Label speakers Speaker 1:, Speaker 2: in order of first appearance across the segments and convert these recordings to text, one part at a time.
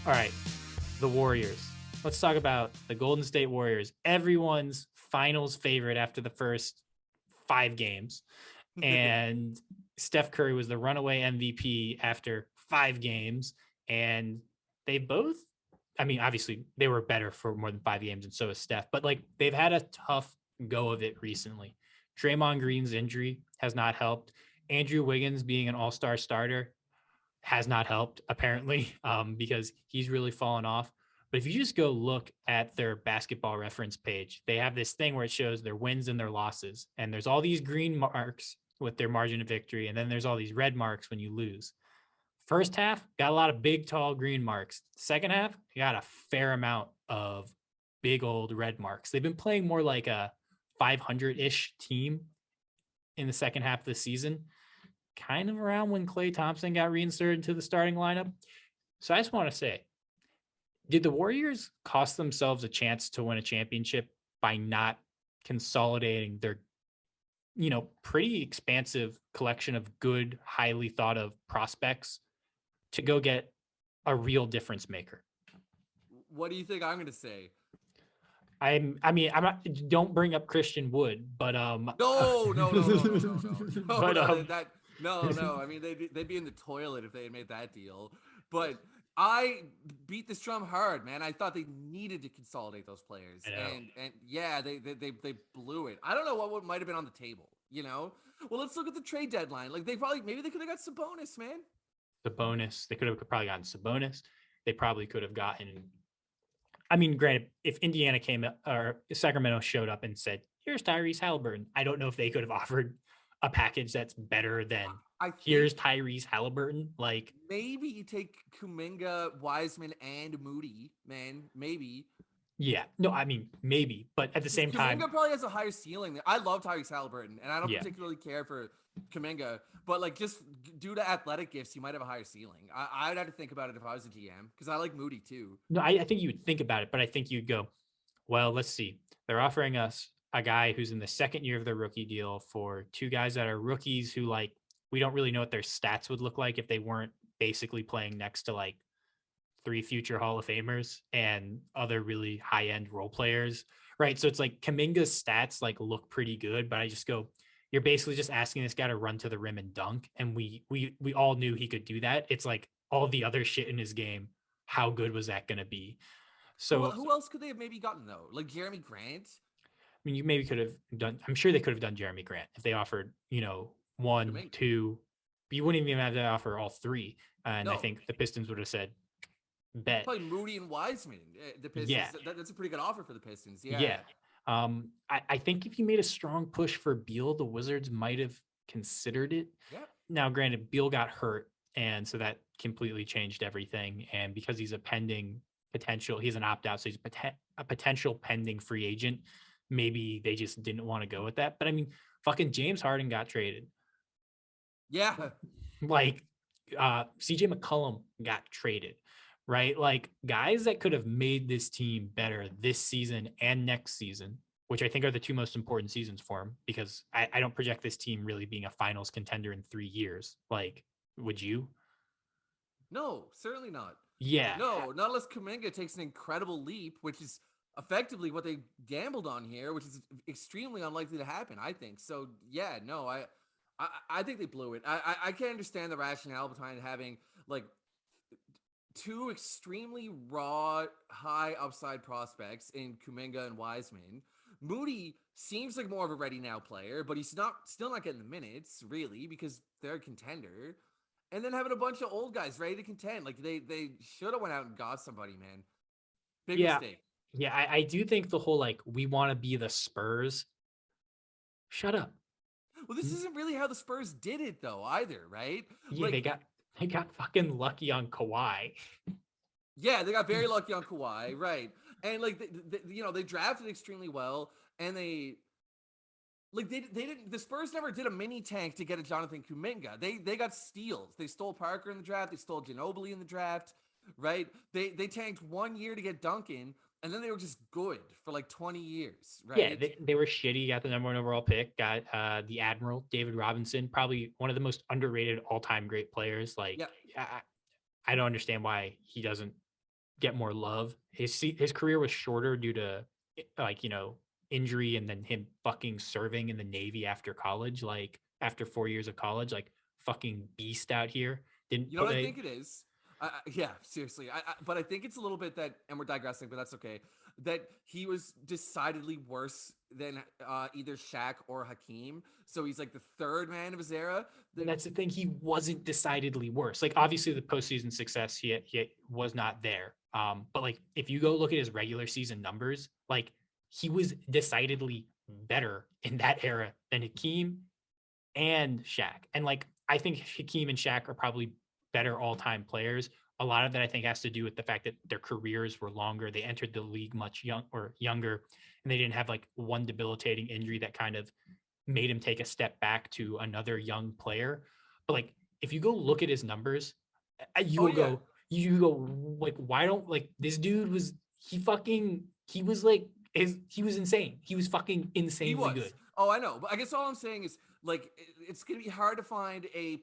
Speaker 1: All right, the Warriors. Let's talk about the Golden State Warriors. Everyone's finals favorite after the first 5 games. And Steph Curry was the runaway MVP after 5 games. And they both, I mean, obviously they were better for more than 5 games, and so is Steph, but like they've had a tough go of it recently. Draymond Green's injury has not helped. Andrew Wiggins being an all-star starter has not helped apparently, because he's really fallen off. But if you just go look at their basketball reference page, they have this thing where it shows their wins and their losses. And there's all these green marks with their margin of victory. And then there's all these red marks when you lose. First half, got a lot of big, tall green marks. Second half, you got a fair amount of big old red marks. They've been playing more like a 500-ish team in the second half of the season, kind of around when Klay Thompson got reinserted into the starting lineup. So I just want to say, did the Warriors cost themselves a chance to win a championship by not consolidating their, pretty expansive collection of good, highly thought of prospects to go get a real difference maker?
Speaker 2: What do you think I'm going to say?
Speaker 1: I'm not, don't bring up Christian Wood, but
Speaker 2: No,
Speaker 1: but
Speaker 2: no. I mean, they'd be in the toilet if they had made that deal. But I beat this drum hard, man. I thought they needed to consolidate those players, and yeah, they blew it. I don't know what might have been on the table, Well, let's look at the trade deadline. Like maybe they could have got Sabonis, man.
Speaker 1: Sabonis, they could have probably gotten Sabonis. They probably could have gotten. I mean, granted, if Indiana came or Sacramento showed up and said, "Here's Tyrese Halliburton," I don't know if they could have offered a package that's better than here's Tyrese Halliburton. Like
Speaker 2: maybe you take Kuminga, Wiseman, and Moody, man. Maybe.
Speaker 1: Yeah, no, I mean maybe, but at the same time,
Speaker 2: Kuminga probably has a higher ceiling. I love Tyrese Halliburton, and I don't particularly care for Kuminga, but like just due to athletic gifts, he might have a higher ceiling. I'd have to think about it if I was a GM because I like Moody too.
Speaker 1: No, I think you would think about it, but I think you'd go, well, let's see. They're offering us a guy who's in the second year of their rookie deal for 2 guys that are rookies who like we don't really know what their stats would look like if they weren't basically playing next to like 3 future Hall of Famers and other really high end role players, right? So it's like Kuminga's stats like look pretty good, but I just go, you're basically just asking this guy to run to the rim and dunk, and we all knew he could do that. It's like all the other shit in his game. How good was that going to be? So
Speaker 2: who else could they have maybe gotten though? Like Jeremy Grant?
Speaker 1: I mean, you maybe could have done. I'm sure they could have done Jeremy Grant if they offered, 1, 2. You wouldn't even have to offer all 3, and I think the Pistons would have said, bet.
Speaker 2: Probably Moody and Wiseman. The Pistons. Yeah. That's a pretty good offer for the Pistons. Yeah.
Speaker 1: Yeah. I think if you made a strong push for Beal, the Wizards might have considered it.
Speaker 2: Yeah.
Speaker 1: Now, granted, Beal got hurt, and so that completely changed everything. And because he's a pending potential, he's an opt-out, so he's a potential pending free agent. Maybe they just didn't want to go with that. But I mean, fucking James Harden got traded.
Speaker 2: Yeah.
Speaker 1: Like CJ McCollum got traded, right? Like guys that could have made this team better this season and next season, which I think are the 2 most important seasons for him, because I don't project this team really being a finals contender in 3 years. Like, would you?
Speaker 2: No, certainly not.
Speaker 1: Yeah.
Speaker 2: No, not unless Kuminga takes an incredible leap, which is effectively what they gambled on here, which is extremely unlikely to happen, I think. So yeah, no, I think they blew it. I can't understand the rationale behind having like 2 extremely raw, high upside prospects in Kuminga and Wiseman. Moody seems like more of a ready now player, but he's still not getting the minutes really because they're a contender. And then having a bunch of old guys ready to contend, like they should have went out and got somebody, man. Big mistake.
Speaker 1: Yeah, I do think the whole like we want to be the Spurs. Shut up.
Speaker 2: Well, this isn't really how the Spurs did it though, either, right?
Speaker 1: Yeah, like, they got fucking lucky on Kawhi.
Speaker 2: Yeah, they got very lucky on Kawhi, right? And like they drafted extremely well, and they didn't. The Spurs never did a mini tank to get a Jonathan Kuminga. They got steals. They stole Parker in the draft. They stole Ginobili in the draft, right? They tanked 1 year to get Duncan. And then they were just good for like 20 years, right?
Speaker 1: Yeah, they were shitty. Got the number 1 overall pick. Got the Admiral, David Robinson, probably one of the most underrated all-time great players. Like, I don't understand why he doesn't get more love. His career was shorter due to like, injury, and then him fucking serving in the Navy after college, like after 4 years of college, like fucking beast out here. Didn't
Speaker 2: You know what I
Speaker 1: play.
Speaker 2: think it is? Yeah, seriously. But I think it's a little bit that, and we're digressing, but that's okay. That he was decidedly worse than either Shaq or Hakeem. So he's like the third man of his era.
Speaker 1: And
Speaker 2: That
Speaker 1: that's the thing. He wasn't decidedly worse. Like obviously the postseason success he was not there. But like if you go look at his regular season numbers, like he was decidedly better in that era than Hakeem and Shaq. And like I think Hakeem and Shaq are probably better all-time players. A lot of that I think has to do with the fact that their careers were longer. They entered the league much younger, and they didn't have like one debilitating injury that kind of made him take a step back to another young player. But like if you go look at his numbers, you
Speaker 2: oh
Speaker 1: will
Speaker 2: yeah,
Speaker 1: go, you go like, why don't like this dude was he was like he was insane. He was fucking
Speaker 2: he
Speaker 1: insanely good.
Speaker 2: was. Oh, I know. But I guess all I'm saying is like it's gonna be hard to find a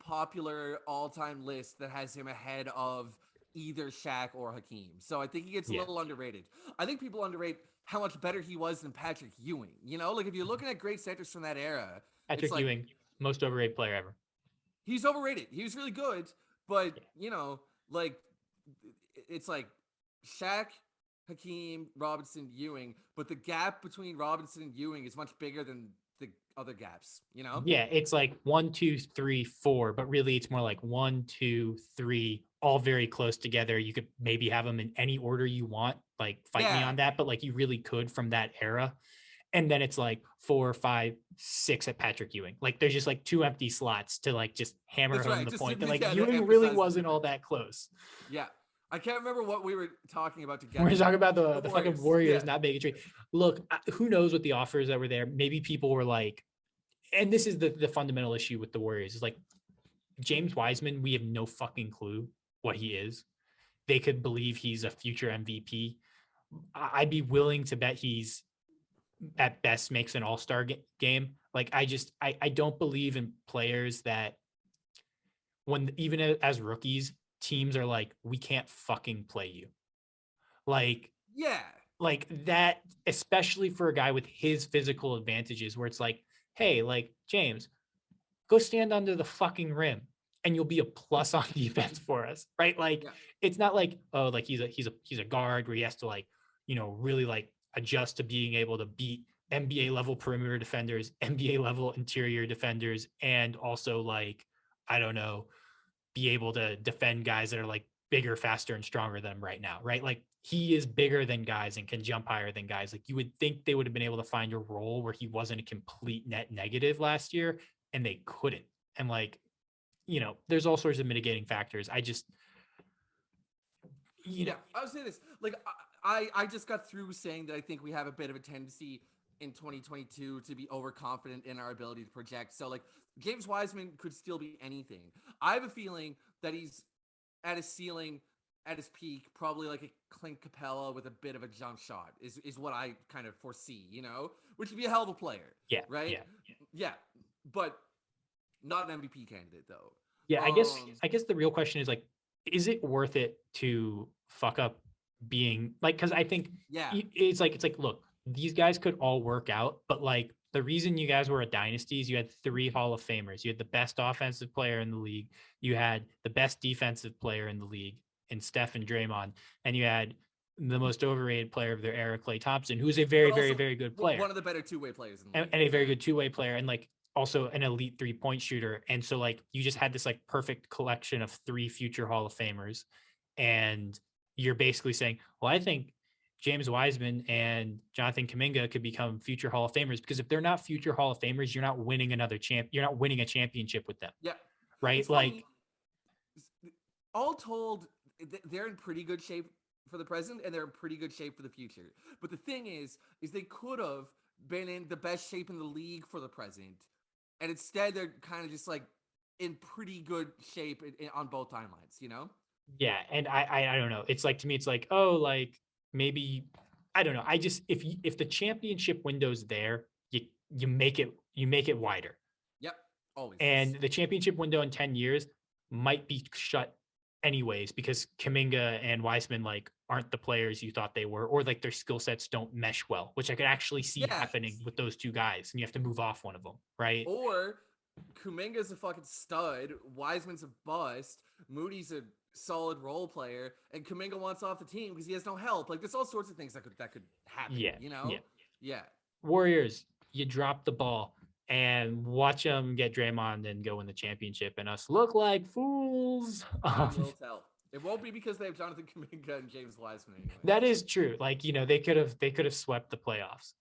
Speaker 2: popular all-time list that has him ahead of either Shaq or Hakeem. So I think he gets a
Speaker 1: Yeah.
Speaker 2: little underrated. I think people underrate how much better he was than Patrick Ewing. You know, like if you're looking at great centers from that era, it's
Speaker 1: Patrick
Speaker 2: like
Speaker 1: Ewing, most overrated player ever.
Speaker 2: he's overrated. He was really good, but
Speaker 1: Yeah.
Speaker 2: like it's like Shaq, Hakeem, Robinson, Ewing, but the gap between Robinson and Ewing is much bigger than the other gaps, you know?
Speaker 1: Yeah, it's like 1, 2, 3, 4, but really it's more like 1, 2, 3, all very close together. You could maybe have them in any order you want. Like fight me
Speaker 2: Yeah,
Speaker 1: on that, but like you really could from that era. And then it's like 4, 5, 6 at Patrick Ewing. Like there's just like two empty slots to like just hammer
Speaker 2: that's
Speaker 1: home
Speaker 2: right.
Speaker 1: the
Speaker 2: Just
Speaker 1: point that like
Speaker 2: to
Speaker 1: Ewing really
Speaker 2: emphasize the
Speaker 1: wasn't all
Speaker 2: difference.
Speaker 1: that close.
Speaker 2: Yeah. I can't remember what we were talking about to get
Speaker 1: We're
Speaker 2: there.
Speaker 1: talking about
Speaker 2: The
Speaker 1: the fucking
Speaker 2: Warriors. Yeah.
Speaker 1: Warriors not making a trade. Look, who knows what the offers that were there? Maybe people were like, and this is the fundamental issue with the Warriors is like James Wiseman, we have no fucking clue what he is. They could believe he's a future MVP. I'd be willing to bet he's at best makes an all-star game. Like I don't believe in players that when even as rookies, teams are like, we can't fucking play you. Like
Speaker 2: Yeah.
Speaker 1: like that, especially for a guy with his physical advantages, where it's like, hey, like James, go stand under the fucking rim and you'll be a plus on defense for us, right? Like
Speaker 2: Yeah.
Speaker 1: it's not like, oh, like he's a guard where he has to like, really like adjust to being able to beat NBA level perimeter defenders, NBA level interior defenders, and also like, I don't know, be able to defend guys that are like bigger, faster, and stronger than him right now, right? Like he is bigger than guys and can jump higher than guys. Like you would think they would have been able to find a role where he wasn't a complete net negative last year, and they couldn't. And like, there's all sorts of mitigating factors. I just, you know,
Speaker 2: Yeah. I would say this. Like I just got through saying that I think we have a bit of a tendency in 2022 to be overconfident in our ability to project. So like James Wiseman could still be anything. I have a feeling that he's at his ceiling, at his peak, probably like a Clint Capella with a bit of a jump shot is what I kind of foresee, which would be a hell of a player,
Speaker 1: yeah,
Speaker 2: right?
Speaker 1: yeah,
Speaker 2: Yeah, but not an MVP candidate though.
Speaker 1: yeah. I guess,
Speaker 2: Um,
Speaker 1: I guess the real question is like, is it worth it to fuck up being like? Because I think
Speaker 2: yeah,
Speaker 1: it's like, look, these guys could all work out, but like the reason you guys were a dynasty is you had 3 Hall of Famers. You had the best offensive player in the league. You had the best defensive player in the league in Steph and Draymond, and you had the most overrated player of their era, Klay Thompson, who's a very,
Speaker 2: but
Speaker 1: very,
Speaker 2: also
Speaker 1: very good
Speaker 2: one
Speaker 1: player
Speaker 2: of the better two-way players in the
Speaker 1: and
Speaker 2: league.
Speaker 1: a very
Speaker 2: Yeah,
Speaker 1: good two-way player, and like also an elite 3-point shooter. And so like you just had this like perfect collection of 3 future Hall of Famers. And you're basically saying, well, I think James Wiseman and Jonathan Kuminga could become future Hall of Famers, because if they're not future Hall of Famers, you're not winning you're not winning a championship with them.
Speaker 2: yeah.
Speaker 1: Right.
Speaker 2: It's
Speaker 1: Like,
Speaker 2: funny. All told, they're in pretty good shape for the present, and they're in pretty good shape for the future. But the thing is they could have been in the best shape in the league for the present, and instead they're kind of just like in pretty good shape on both timelines.
Speaker 1: yeah. And I don't know. It's like, to me, it's like, oh, like maybe, I don't know. I just, if the championship window's there, you make it wider.
Speaker 2: Yep, always
Speaker 1: And
Speaker 2: is.
Speaker 1: the championship window in 10 years might be shut anyways, because Kaminga and Wiseman like aren't the players you thought they were, or like their skill sets don't mesh well, which I could actually see
Speaker 2: Yeah.
Speaker 1: happening with those two guys, and you have to move off one of them, right?
Speaker 2: Or Kuminga's a fucking stud, Wiseman's a bust, Moody's a solid role player, and Kuminga wants off the team because he has no help. Like there's all sorts of things that could happen.
Speaker 1: Yeah,
Speaker 2: You know?
Speaker 1: yeah.
Speaker 2: Yeah.
Speaker 1: Warriors, you drop the ball and watch them get Draymond and go in the championship, and us look like fools.
Speaker 2: Time will tell. It won't be because they have Jonathan Kuminga and James Wiseman anyway.
Speaker 1: That is true. Like, they could have swept the playoffs.